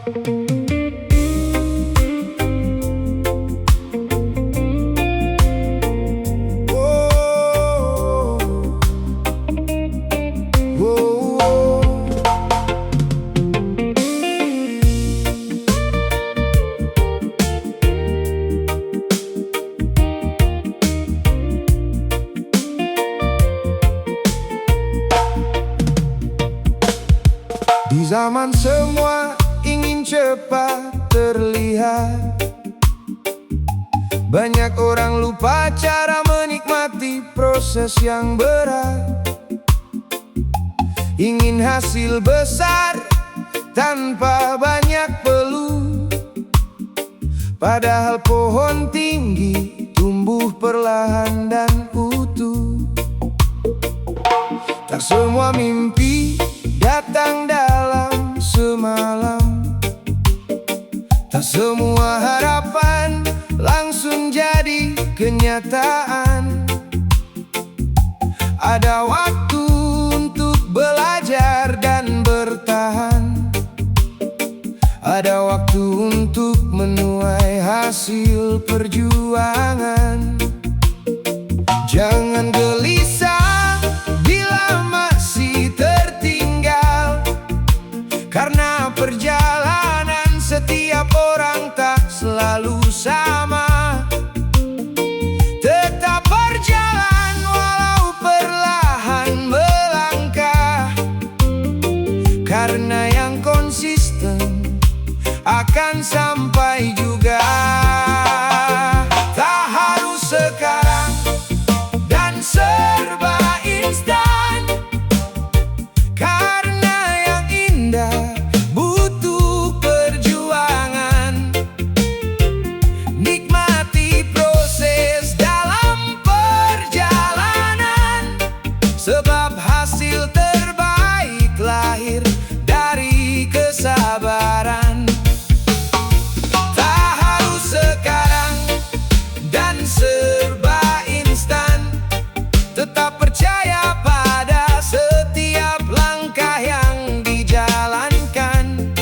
Di zaman semua ingin cepat terlihat, banyak orang lupa cara menikmati proses yang berat. Ingin hasil besar tanpa banyak peluh, padahal pohon tinggi tumbuh perlahan dan utuh. Tak semua mimpi datang dalam semalam, tak semua harapan langsung jadi kenyataan. Ada waktu untuk belajar dan bertahan, ada waktu untuk menuai hasil perjuangan. Jangan gelisah bila masih tertinggal, karena perjalanan setiap orang tak selalu sama. Tetap berjalan walau perlahan melangkah, karena yang konsisten akan sampai juga. Tak harus sekarang dan serba instan, karena yang indah butuh perjuangan. Nikmati proses dalam perjalanan, sebab hasil terbaik lahir dari kesabaran. Tak harus sekarang dan serba instan, tetap percaya pada setiap langkah yang dijalankan.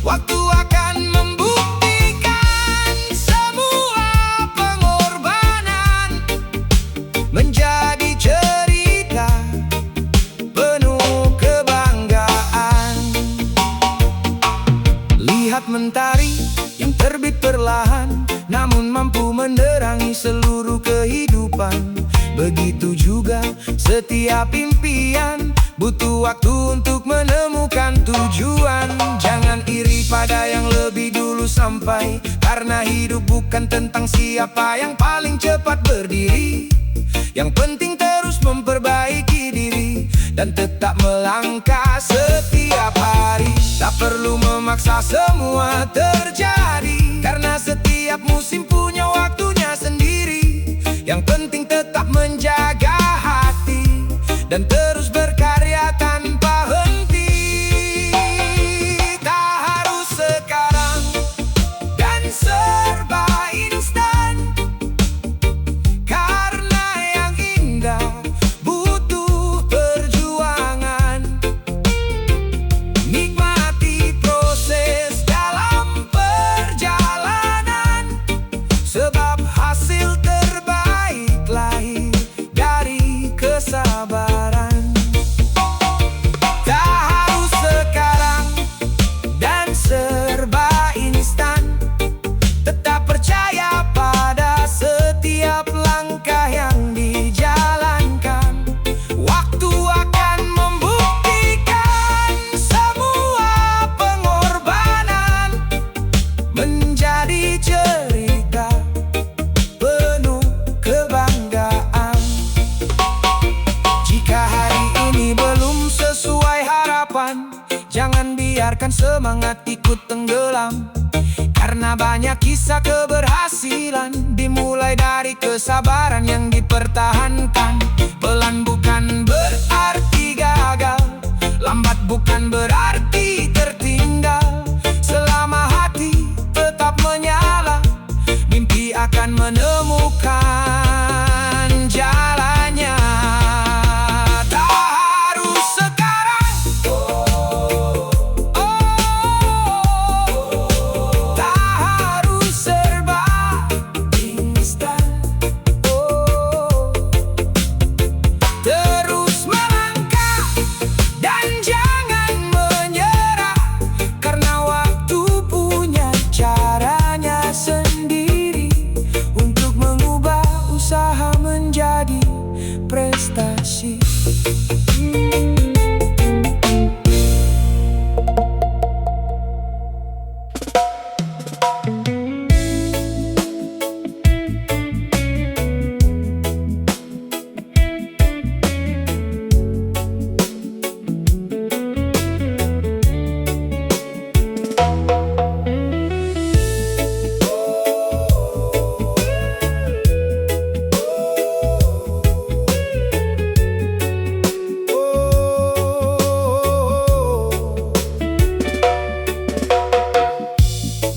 Waktu akan membuktikan semua pengorbanan menjadi cerita penuh kebanggaan. Lihat mentari yang terbit perlahan, namun mampu menerangi seluruh kehidupan. Begitu juga setiap impian butuh waktu untuk menemukan tujuan. Jangan iri pada yang lebih dulu sampai, karena hidup bukan tentang siapa yang paling cepat berdiri. Yang penting terus memperbaiki diri dan tetap melangkah setiap hari. Tak perlu memaksa semua terjadi, karena setiap musim punya waktunya sendiri. Yang penting tetap menjaga hati dan terus berkarya tanpa henti. Tak harus sekarang dan serba instan, karena yang indah butuh perjuangan. Nikmati proses dalam perjalanan, sebab hasil terbaik lahir dari kesabaran. Tak harus sekarang dan serba instan, tetap percaya pada setiap langkah yang dijalankan. Waktu akan membuktikan semua pengorbanan menjadi cerita penuh kebanggaan. Jika hari ini belum sesuai harapan, jangan biarkan semangat ikut tenggelam, karena banyak kisah keberhasilan dimulai dari kesabaran yang dipertahankan. Pelan bukan berarti gagal, lambat bukan berarti tertinggal. Selama hati tetap menyala, mimpi akan menemukan jalannya. Tak harus sekarang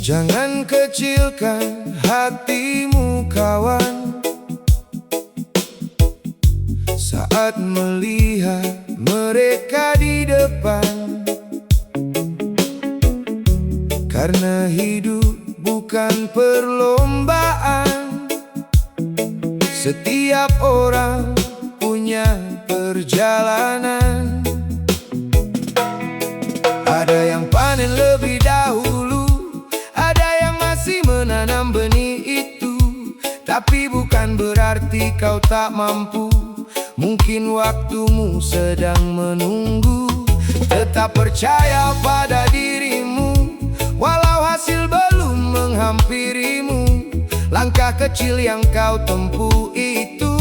Jangan kecilkan hatimu kawan, saat melihat mereka di depan. Karena hidup bukan perlombaan, setiap orang punya perjalanan. Ada yang panen lebih dahulu, ada yang masih menanam benih itu. Tapi bukan berarti kau tak mampu, mungkin waktumu sedang menunggu. Tetap percaya pada dirimu, walau hasil belum menghampirimu. Langkah kecil yang kau tempuh itu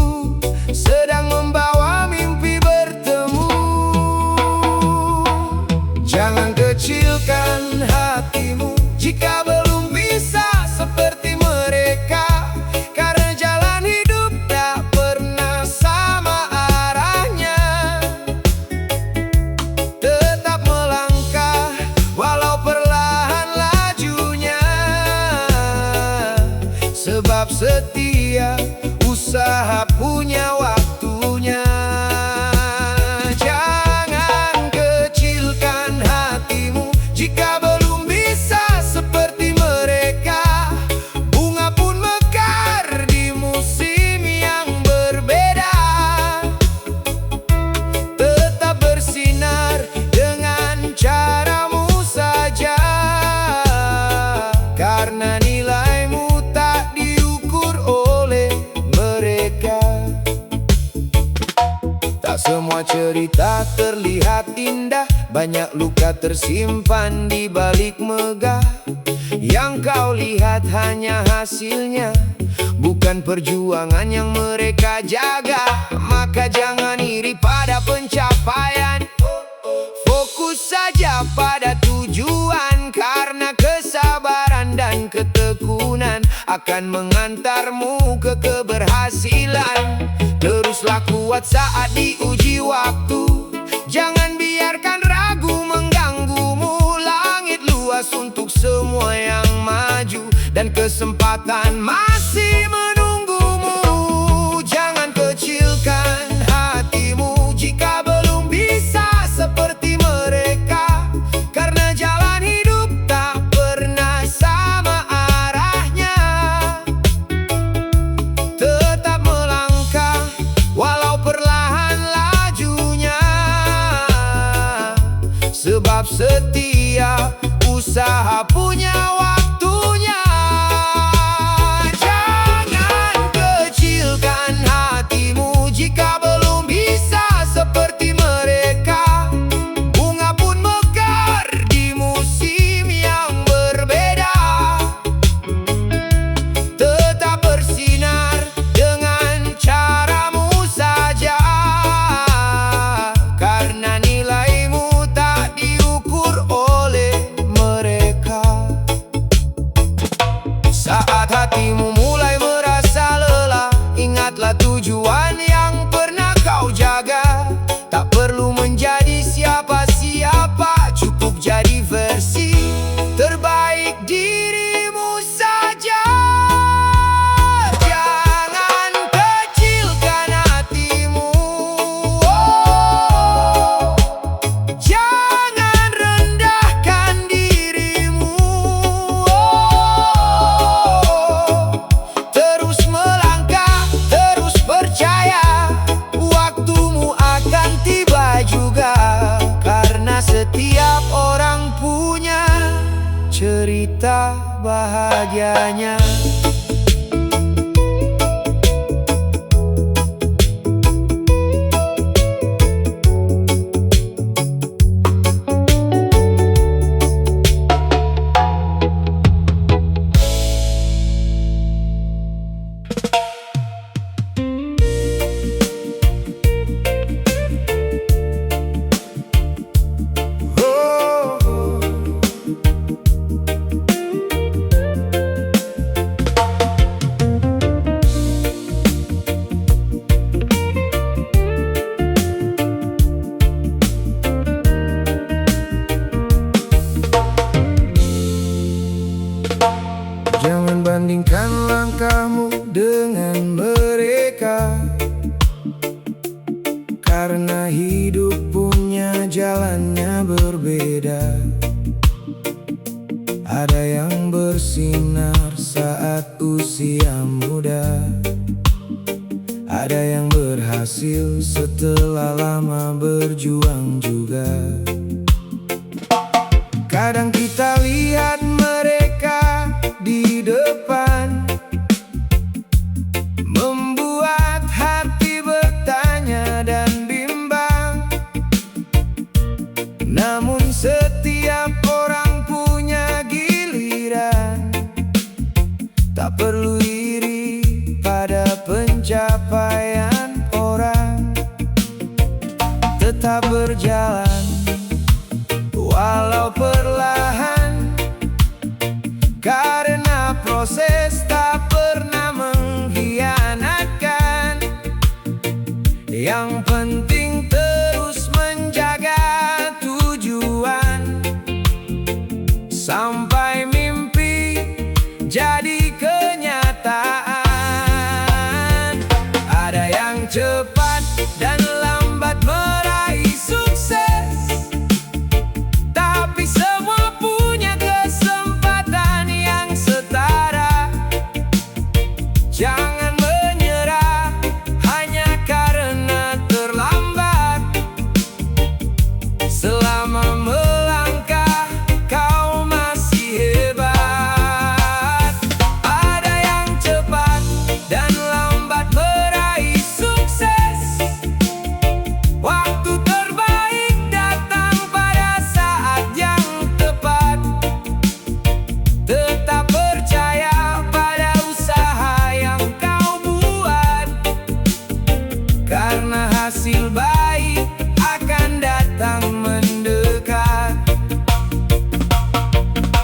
sedang membawa mimpi bertemu. Jangan kecilkan hatimu jika belum bisa seperti mereka, karena jalan hidup tak pernah sama arahnya. Tetap melangkah walau perlahan lajunya, sebab setiap usaha punya waktunya. Jangan kecilkan hatimu jika belum bisa seperti mereka. Bunga pun mekar di musim yang berbeda. Tetap bersinar dengan caramu saja, karena nilaimu tak diukur oleh mereka. Tak semua cerita terlihat indah, banyak luka tersimpan di balik megah. Yang kau lihat hanya hasilnya, bukan perjuangan yang mereka jaga. Maka jangan iri pada pencapaian, fokus saja pada tujuan. Karena kesabaran dan ketekunan akan mengantarmu ke keberhasilan. Teruslah kuat saat diuji waktu, jangan biarkan ragu mengganggumu. Langit luas untuk semua yang maju, dan kesempatan masih menunggumu. Jangan kecilkan hatimu jika belum bisa seperti mereka, karena jalan hidup tak pernah sama arahnya. Tetap melangkah walau perlahan lajunya, sebab setiap usaha punya waktunya. Jangan kecilkan hatimu jika belum bisa seperti mereka. Bunga pun mekar di musim yang berbeda. Tetap bersinar dengan caramu saja, karena nilaimu tak diukur oleh mereka. Saat hatimu mulai merasa lelah, ingatlah tujuan yang pernah kau jaga. Tak perlu menjadi siapa-siapa, cukup jadi versi terbaik dirimu saja. Jangan kecilkan hatimu, oh. Jangan rendahkan dirimu, oh. Terus melangkah, terus percaya, waktumu akan tiba juga. Karena setiap orang punya cerita bahagianya. bandingkan langkahmu dengan mereka, karena hidup punya jalannya berbeda. Ada yang bersinar saat usia muda, ada yang berhasil setelah lama berjuang juga. Kadang kita lihat mereka di depan, membuat hati bertanya dan bimbang. Namun setiap orang punya giliran, tak perlu iri pada pencapaian orang. Tetap berjalan walau perlahan, karena proses tak pernah mengkhianatkan. Yang penting terus menjaga tujuan, sampai mimpi jadi kenyataan. Ada yang cepat dan lambat meraih sukses, tapi semua punya kesempatan yang setara. Jangan menyerah hanya karena terlambat. Selama melangkah, kau masih hebat. Ada yang cepat dan lambat meraih sukses, waktu terbaik datang pada saat yang tepat. Tetap percaya pada usaha yang kau buat, karena hasil baik akan datang mendekat.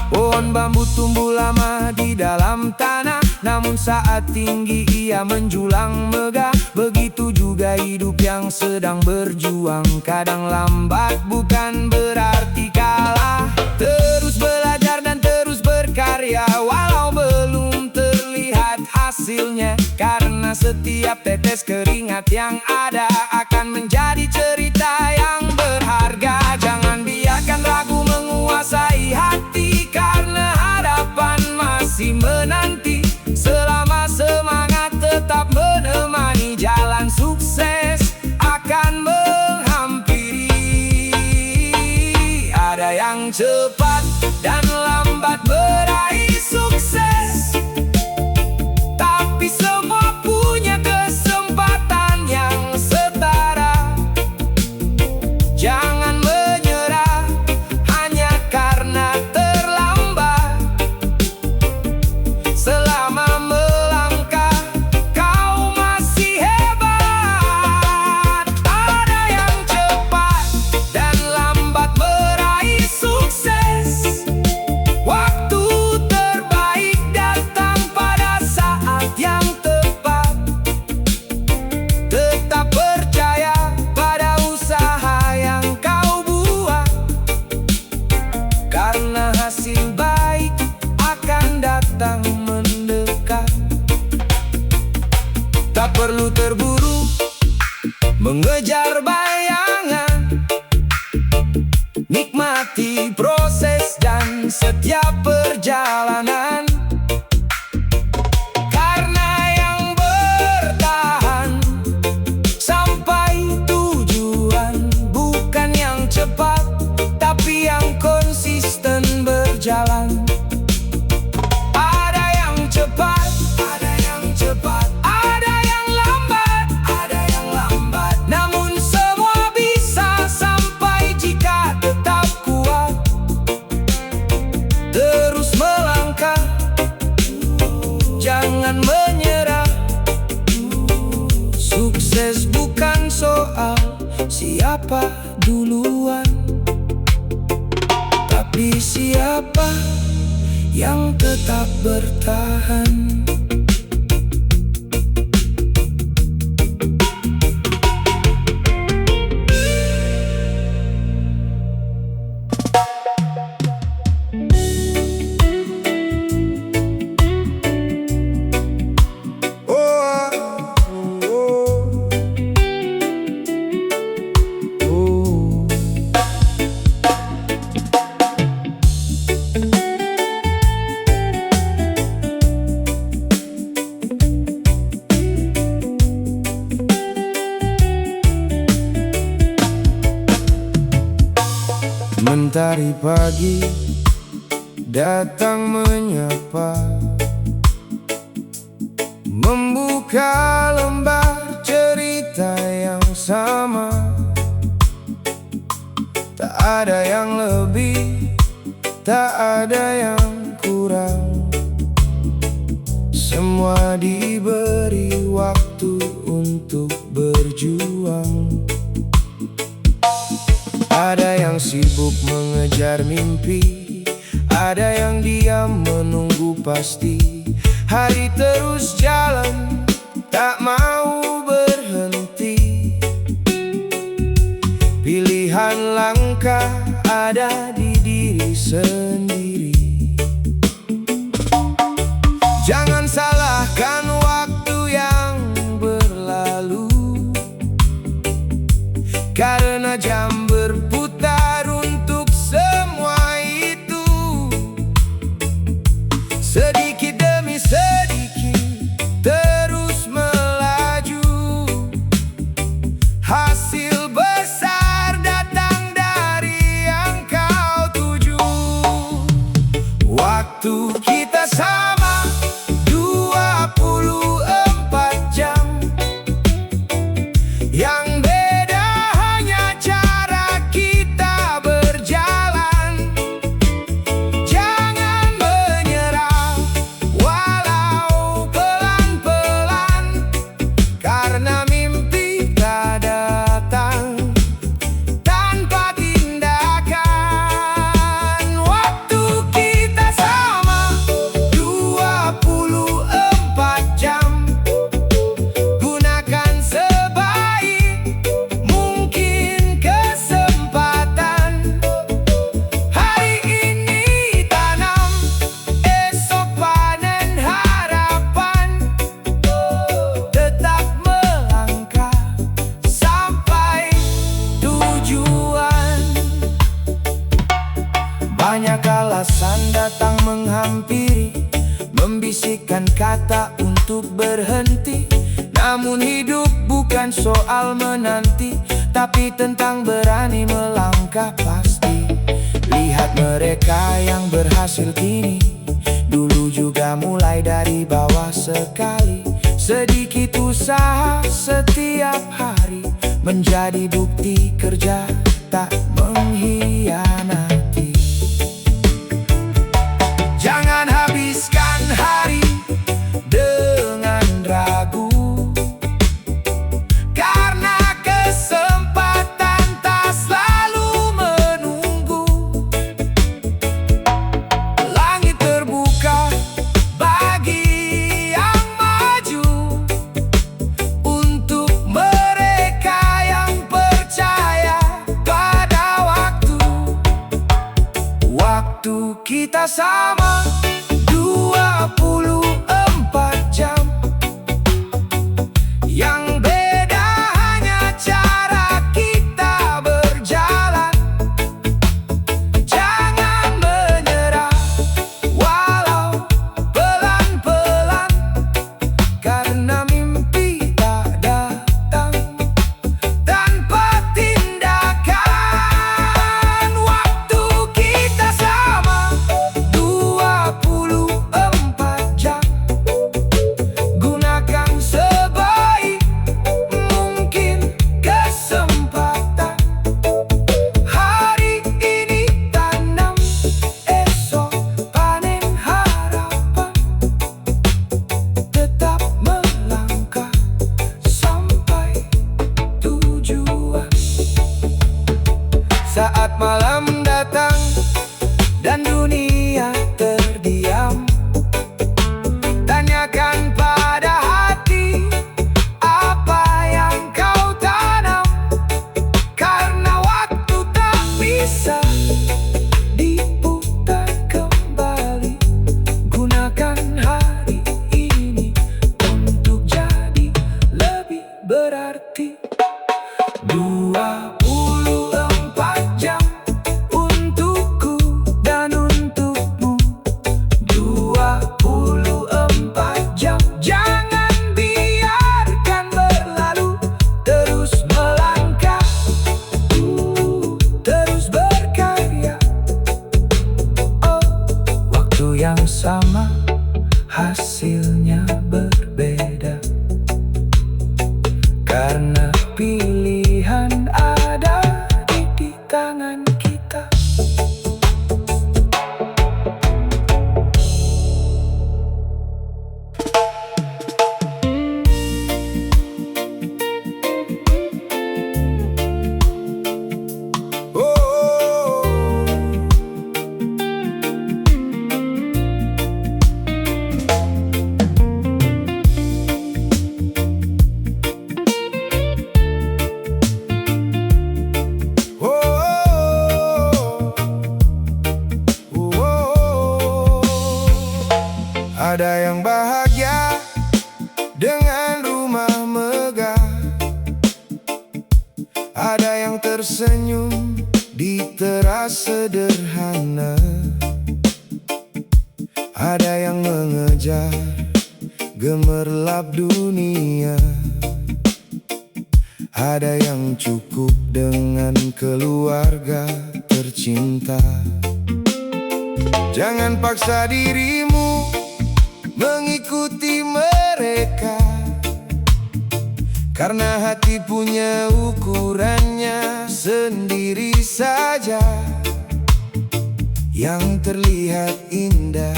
Pohon bambu tumbuh lama di dalam tanah, namun saat tinggi ia menjulang megah. Begitu juga hidup yang sedang berjuang, kadang lambat bukan berarti kalah. Terus belajar dan terus berkarya, walau belum terlihat hasilnya, karena setiap tetes keringat yang ada akan menjadi cerita yang berharga. Jangan biarkan ragu menguasai hati, karena harapan masih menanti. Selama semangat tetap menemani, jalan sukses akan menghampiri. Ada yang cepat dan lambat meraih sukses, tapi semua punya kesempatan yang setara. Jangan menyerah hanya karena terlambat. Selama melangkah, kau masih hebat. Ada yang cepat dan lambat meraih sukses, waktu terbaik datang pada saat yang tepat. Tetap percaya pada usaha yang kau buat, karena hasil baik akan datang mendekat. Tak perlu terburu mengejar bayangan, nikmati proses dan setiap perjalanan. Karena yang bertahan sampai tujuan, bukan yang cepat, tapi yang konsisten berjalan. Ada yang cepat, ada yang cepat, ada yang lambat, ada yang lambat. Namun semua bisa sampai jika tetap kuat. Terus melangkah, jangan menyerah. Sukses bukan soal siapa duluan, tapi siapa yang tetap bertahan. Mentari pagi datang menyapa, membuka lembar cerita yang sama. Tak ada yang lebih, tak ada yang kurang. Semua diberi waktu untuk berjuang. Ada yang sibuk mengejar mimpi, ada yang diam menunggu pasti. Hari terus jalan, tak mau berhenti. Pilihan langkah ada di diri sendiri. Jangan salahkan waktu yang berlalu, karena jam berputar untuk semua itu. Sedikit demi sedikit terus melaju. Hasil besar datang dari yang kau tuju. Waktu kita sama 24 jam. Yang beda hanya cara kita berjalan. Jangan menyerah walau pelan-pelan, karena mimpi tak datang tanpa tindakan. Waktu kita sama 24 jam. Gunakan sebaik mungkin kesempatan. Hari ini tanam, esok panen harapan. Tetap melangkah sampai tujuan. Banyak alasan datang menghampiri, membisikkan kata untuk berhenti. Namun hidup bukan soal menanti, tapi tentang berani melangkah pasti. Lihat mereka yang berhasil kini, dulu juga mulai dari bawah sekali. Sedikit usaha setiap hari menjadi bukti kerja tak mengkhianati. Jangan habiskan hari dengan ragu, karena kesempatan tak selalu menunggu. Langit terbuka bagi yang maju, untuk mereka yang percaya pada waktu. Waktu kita sama 24 jam. Yang beda hanya cara kita berjalan. Jangan menyerah walau pelan-pelan, karena mimpi tak datang tanpa tindakan. Waktu kita sama 24 jam. yang sama, hasilnya berbeda. Karena pilihan ada di tangan kita. Ada yang bahagia dengan rumah megah, ada yang tersenyum di teras sederhana, ada yang mengejar gemerlap dunia, ada yang cukup dengan keluarga tercinta. Jangan paksa dirimu mengikuti mereka, karena hati punya ukurannya sendiri saja. Yang terlihat indah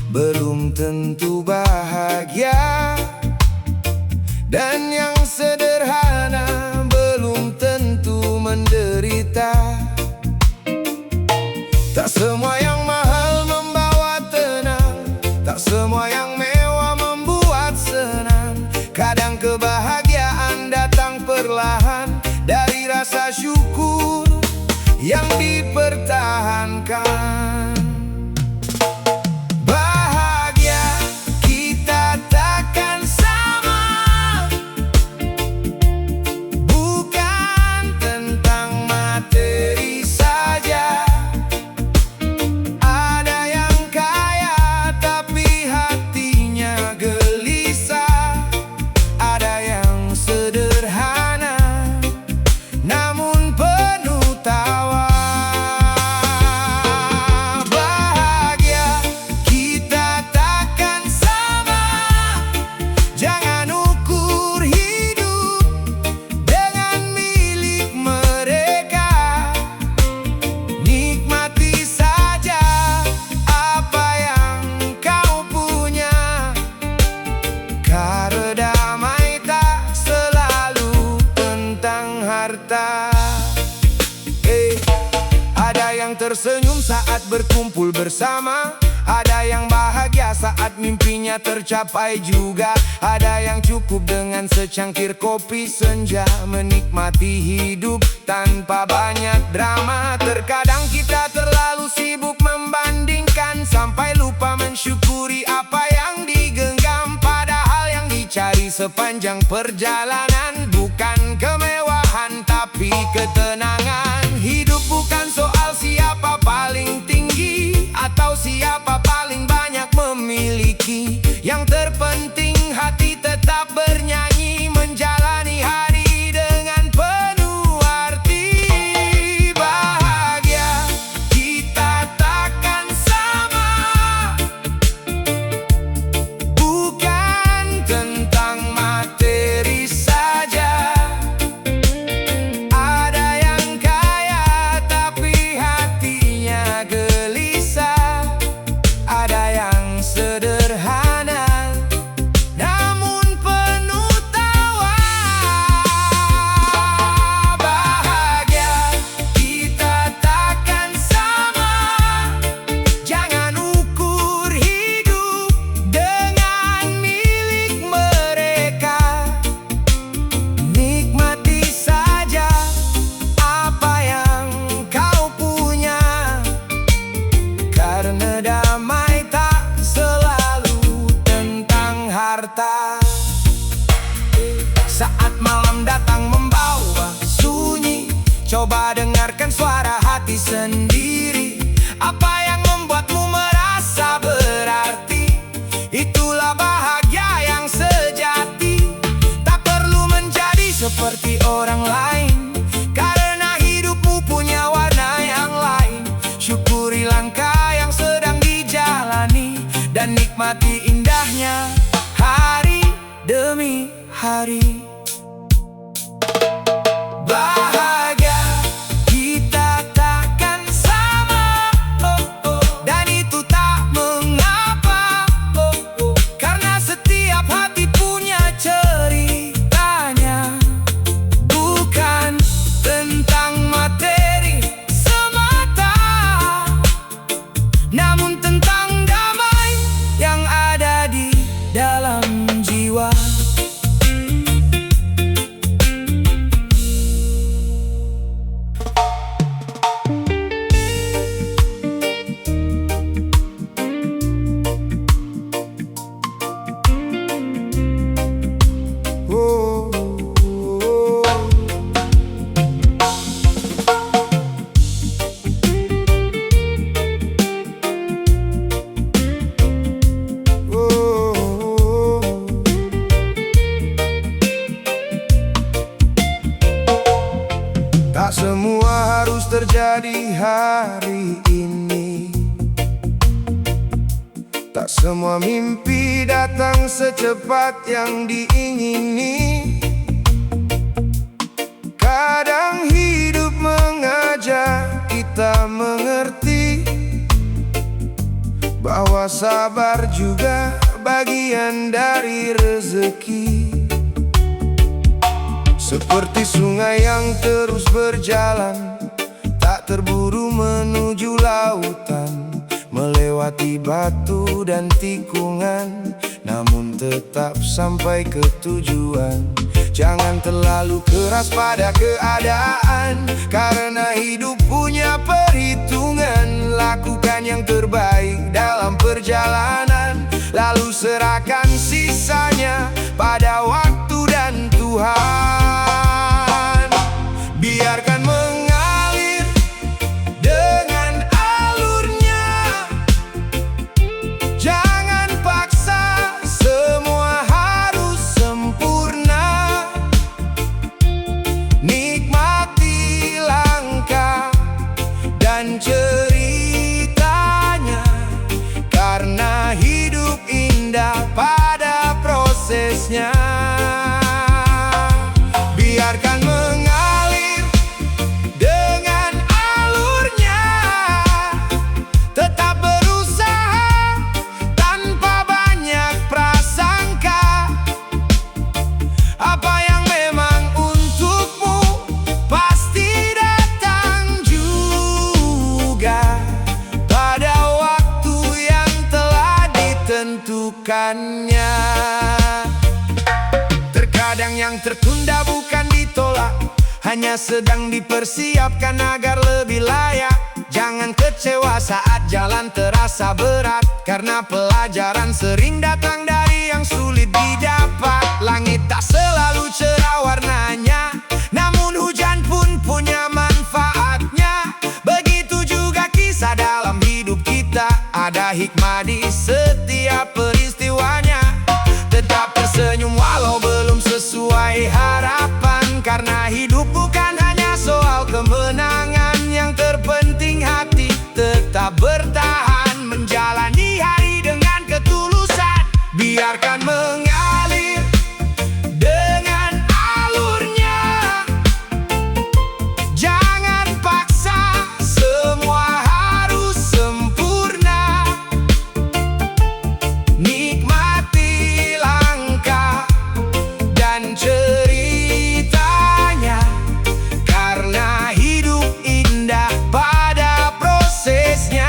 belum tentu bahagia, dan yang sederhana belum tentu menderita. Tak semua yang mahal membawa tenang, tak semua yang mewah membuat senang. Kadang kebahagiaan datang perlahan dari rasa syukur yang dipertahankan. Bahagia kita takkan sama, bukan tentang materi saja. Ada yang kaya tapi hatinya gelisah, ada yang sederhana namun penuh tawa. Bahagia kita takkan sama, jangan ukur hidup dengan milik mereka. Nikmati saja apa yang kau punya, karena damai tak selalu tentang harta. Ada yang tersenyum saat berkumpul bersama, ada yang bahagia saat mimpinya tercapai juga. Ada yang cukup dengan secangkir kopi senja, menikmati hidup tanpa banyak drama. Terkadang kita terlalu sibuk membandingkan sampai lupa mensyukuri apa yang digenggam. Padahal yang dicari sepanjang perjalanan bukan kemewahan tapi ketenangan. Hidup bukan soal siapa paling tinggi atau siapa paling banyak memiliki. Yang terpenting hati tetap bernyanyi, menjalani hari dengan penuh arti. Bahagia kita takkan sama, bukan tentang materi saja. Ada yang kaya tapi hatinya gelisah, hari. Bahagia kita takkan sama, dan itu tak mengapa, karena setiap hati punya ceritanya. Bukan tentang materi semata, namun tentang damai yang ada di dalam jiwa. Tak semua harus terjadi hari ini, tak semua mimpi datang secepat yang diingini. Kadang hidup mengajak kita mengerti bahwa sabar juga bagian dari rezeki. Seperti sungai yang terus berjalan, tak terburu menuju lautan, melewati batu dan tikungan, namun tetap sampai ke tujuan. Jangan terlalu keras pada keadaan, karena hidup punya perhitungan. Lakukan yang terbaik dalam perjalanan, lalu serahkan sisanya pada waktu dan Tuhan. Biarkan mengalir dengan alurnya, jangan paksa semua harus sempurna. Nikmati langkah dan ceritanya, karena hidup indah pada prosesnya. Biarkan mengalir dengan alurnya, tetap berusaha tanpa banyak prasangka. Apa yang memang untukmu pasti datang juga pada waktu yang telah ditentukannya. Terkadang yang tertunda bukan ditolak, hanya sedang dipersiapkan agar lebih layak. Jangan kecewa saat jalan terasa berat, karena pelajaran sering datang dari yang sulit didapat. Langit tak selalu cerah warnanya, namun hujan pun punya manfaatnya. Begitu juga kisah dalam hidup kita, ada hikmah di setiap peristiwanya. Tetap tersenyum walau belum sesuai harapan, karena hidup bukan hanya soal kemenangan. Yang terpenting hati tetap bertahan, menjalani hari dengan ketulusan. Biarkan mengalir dengan alurnya, jangan paksa semua harus sempurna. Nikmati langkah dan ceritanya, karena hidup indah pada prosesnya.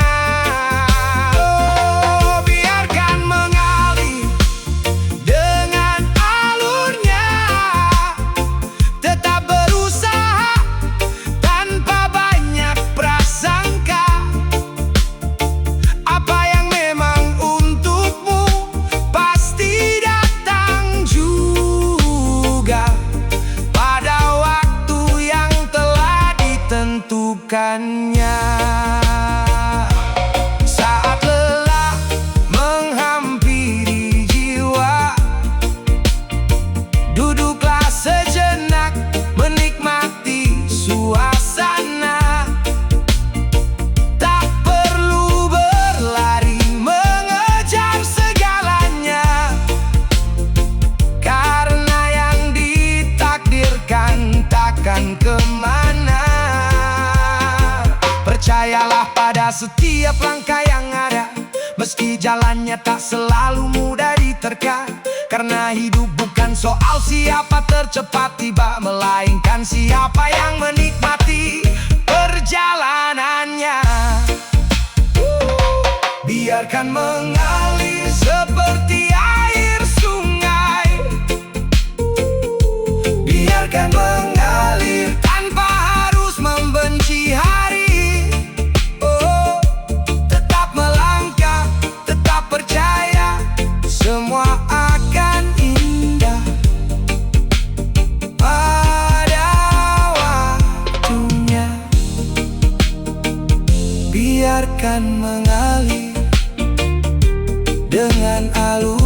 Meski jalannya tak selalu mudah diterka, karena hidup bukan soal siapa tercepat tiba, melainkan siapa yang menikmati perjalanannya. Biarkan mengalir seperti air sungai, biarkan mengalir tanpa harus membenci hari. Oh, tetap melangkah, tetap percaya, semua akan indah pada waktunya. Biarkan mengalir dengan alur